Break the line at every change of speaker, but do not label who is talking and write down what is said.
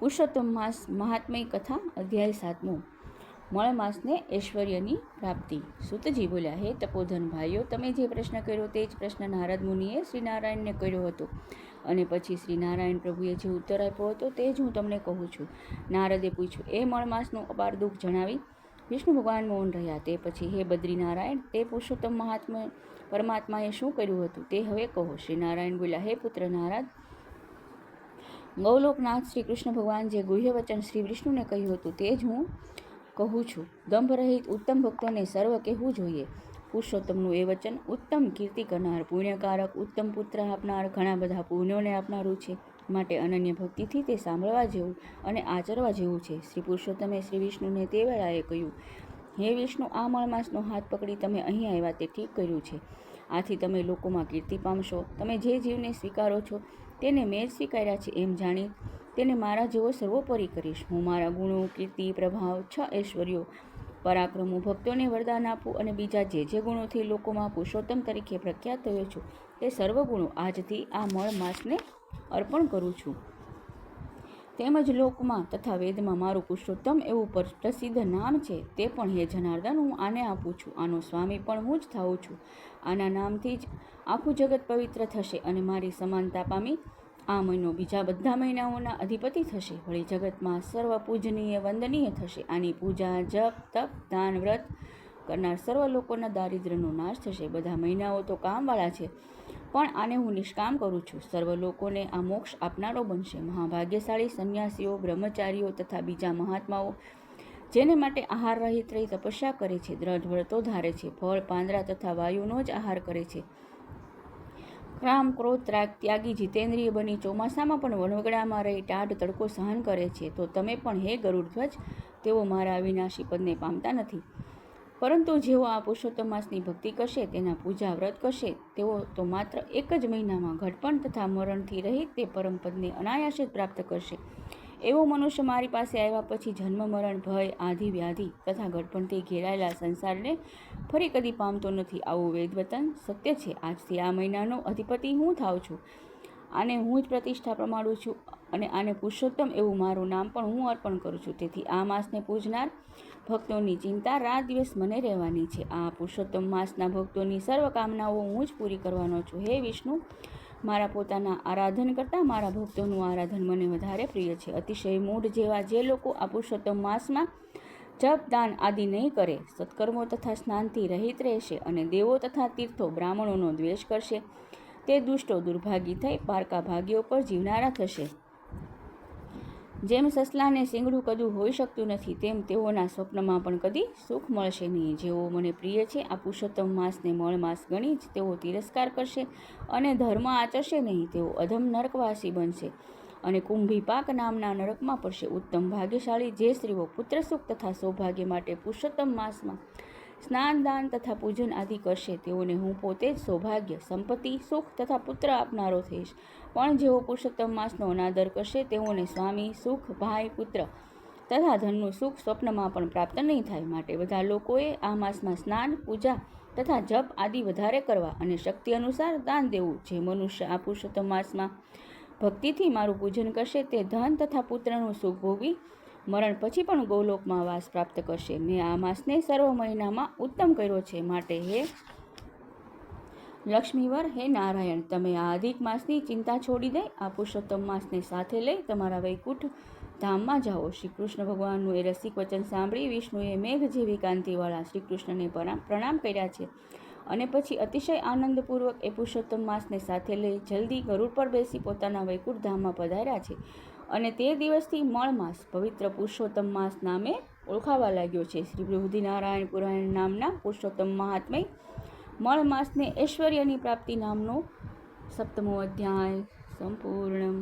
પુરુષોત્તમ માસ મહાત્મય કથા અધ્યાય 7. મળ માસને ઐશ્વર્યની પ્રાપ્તિ. સૂતજી બોલ્યા, હે તપોધન ભાઈઓ, તમે જે પ્રશ્ન કર્યો તે જ પ્રશ્ન નારદ મુનિએ શ્રી નારાયણને કર્યો હતો, અને પછી શ્રી નારાયણ પ્રભુએ જે ઉત્તર આપ્યો હતો તે જ હું તમને કહું છું. નારદે પૂછ્યું, એ મળ માસનું અપાર દુઃખ જણાવી વિષ્ણુ ભગવાન મૌન રહ્યા. તે પછી, હે બદ્રીનારાયણ, તે પુરુષોત્તમ પરમાત્માએ શું કર્યું હતું તે હવે કહો. શ્રી નારાયણ બોલ્યા, હે પુત્ર નારદ, ગૌલોકનાથ શ્રી કૃષ્ણ ભગવાન જે ગુહ્ય વચન શ્રી વિષ્ણુને કહ્યું હતું તે જ હું કહું છું. દંભ રહિત ઉત્તમ ભક્તોને સર્વ કહેવું જોઈએ. પુરુષોત્તમનું એ વચન ઉત્તમ કીર્તિ કરનાર, પુણ્યકારક, ઉત્તમ પુત્ર આપનાર, ઘણા બધા પુણ્યોને આપનારું છે. માટે અનન્ય ભક્તિથી તે સાંભળવા જેવું અને આચરવા જેવું છે. શ્રી પુરુષોત્તમે શ્રી વિષ્ણુને તે વેળાએ કહ્યું, હે વિષ્ણુ, આ મળમાસનો હાથ પકડી તમે અહીં આવ્યા તે ઠીક કર્યું છે. આથી તમે લોકોમાં કીર્તિ પામશો. તમે જે જીવને સ્વીકારો છો તેને મેં જ સ્વીકાર્યા છે એમ જાણી તેને મારા જેવો સર્વોપરી કરીશ. હું મારા ગુણો, કીર્તિ, પ્રભાવ, 6 ઐશ્વર્યો, પરાક્રમો, ભક્તોને વરદાન આપું અને બીજા જે ગુણોથી લોકોમાં પુરુષોત્તમ તરીકે પ્રખ્યાત થયો છું તે સર્વ ગુણો આજથી આ મળ માસને અર્પણ કરું છું. તેમજ લોકમાં તથા વેદમાં મારું પુરુષોત્તમ એવું પ્રસિદ્ધ નામ છે તે પણ હે જનાર્દન હું આને આપું છું. આનો સ્વામી પણ હું જ થાઉં છું. આના નામથી જ આખું જગત પવિત્ર થશે અને મારી સમાનતા પામી આ મહિનો બીજા બધા મહિનાઓના અધિપતિ થશે. વળી જગતમાં સર્વ પૂજનીય વંદનીય થશે. આની પૂજા, જપ, તપ, દાન, વ્રત કરનાર સર્વ લોકોના દારિદ્ર્યનો નાશ થશે. બધા મહિનાઓ તો કામવાળા છે, પણ આને હું નિષ્કામ કરું છું. સર્વ લોકોને આ મોક્ષ આપનારો બનશે. મહાભાગ્યશાળી સંન્યાસીઓ, બ્રહ્મચારીઓ તથા બીજા મહાત્માઓ જેને માટે આહાર રહિત રહી તપસ્યા કરે છે, દ્રઢ વ્રતો ધારે છે, ફળ, પાંદડા તથા વાયુનો જ આહાર કરે છે, કામ, ક્રોધ, ત્રાગ ત્યાગી, જીતેન્દ્રિય બની ચોમાસામાં પણ વનવગડામાં રહી ટાઢ તડકો સહન કરે છે, તો તમે પણ હે ગરુડધ્વજ, તેઓ મારા અવિનાશી પદને પામતા નથી. પરંતુ જેઓ આ પુરુષોત્તમ માસની ભક્તિ કરશે, તેના પૂજા વ્રત કરશે, તેઓ તો માત્ર એક જ મહિનામાં ઘડપણ તથા મરણથી રહિત તે પરમ પદને અનાયાસ જ પ્રાપ્ત કરશે. એવો મનુષ્ય મારી પાસે આવ્યા પછી જન્મ, મરણ, ભય, આધિ, વ્યાધિ તથા ઘડપણથી ઘેરાયેલા સંસારને ફરી કદી પામતો નથી. આવું વેદવચન સત્ય છે. આજથી આ મહિનાનો અધિપતિ હું થાઉં છું. આને હું જ પ્રતિષ્ઠા પ્રમાણું છું અને આને પુરુષોત્તમ એવું મારું નામ પણ હું અર્પણ કરું છું. તેથી આ માસને પૂજનાર ભક્તોની ચિંતા રાત દિવસ મને રહેવાની છે. આ પુરુષોત્તમ માસના ભક્તોની સર્વ કામનાઓ હું જ પૂરી કરવાનો છું. હે વિષ્ણુ, મારા પોતાના આરાધન કરતાં મારા ભક્તોનું આરાધન મને વધારે પ્રિય છે. અતિશય મૂઢ જેવા જે લોકો આ પુરુષોત્તમ માસમાં જપ, દાન આદિ નહીં કરે, સત્કર્મો તથા સ્નાનથી રહિત રહેશે અને દેવો તથા તીર્થો, બ્રાહ્મણોનો દ્વેષ કરશે, તે દુષ્ટો દુર્ભાગી થઈ પારકા ભાગ્યો પર જીવનારા થશે. જેમ સસલાને શીંગડું કદું હોઈ શકતું નથી, તેમ તેઓના સ્વપ્નમાં પણ કદી સુખ મળશે નહીં. જેઓ મને પ્રિય છે, આ પુરુષોત્તમ માસને મળ માસ ગણી જ તેઓ તિરસ્કાર કરશે અને ધર્મ આચરશે નહીં, તેઓ અધમ નરકવાસી બનશે અને કુંભીપાક નામના નરકમાં પડશે. ઉત્તમ ભાગ્યશાળી જે સ્ત્રીઓ પુત્ર સુખ તથા સૌભાગ્ય માટે પુરુષોત્તમ માસમાં સ્નાન, દાન તથા પૂજન આદિ કરશે, તેઓને હું પોતે જ સૌભાગ્ય, સંપત્તિ, સુખ તથા પુત્ર આપનારો થઈશ. પણ જેઓ પુરુષોત્તમ માસનો અનાદર કરશે, તેઓને સ્વામી, સુખ, ભાઈ, પુત્ર તથા ધનનું સુખ સ્વપ્નમાં પણ પ્રાપ્ત નહીં થાય. માટે બધા લોકોએ આ માસમાં સ્નાન, પૂજા તથા જપ આદિ વધારે કરવા અને શક્તિ અનુસાર દાન દેવું. જે મનુષ્ય આ પુરુષોત્તમ માસમાં ભક્તિથી મારું પૂજન કરશે, તે ધન તથા પુત્રનું સુખ ભોગવી મરણ પછી પણ ગૌલોકમાં વાસ પ્રાપ્ત કરશે. મેં આ માસને સર્વ મહિનામાં ઉત્તમ કર્યો છે. માટે હે લક્ષ્મીવર, હે નારાયણ, તમે આ અધિક માસની ચિંતા છોડી દઈ આ પુરુષોત્તમ માસને સાથે લઈ તમારા વૈકુંઠ ધામમાં જાઓ. શ્રી કૃષ્ણ ભગવાનનું એ રસિક વચન સાંભળી વિષ્ણુએ મેઘ જેવી કાંતિવાળા શ્રી કૃષ્ણને પ્રણામ કર્યા છે અને પછી અતિશય આનંદપૂર્વક એ પુરુષોત્તમ માસને સાથે લઈ જલ્દી ગરુડ પર બેસી પોતાના વૈકુંઠ ધામમાં પધાર્યા છે. અને તે દિવસથી મળ માસ પવિત્ર પુરુષોત્તમ માસ નામે ઓળખાવા લાગ્યો છે. શ્રી બૃહદીનારાયણ પુરાણ નામના પુરુષોત્તમ મહાત્મય મળ માસને ઐશ્વર્યની પ્રાપ્તિ નામનો 7મો અધ્યાય સંપૂર્ણ.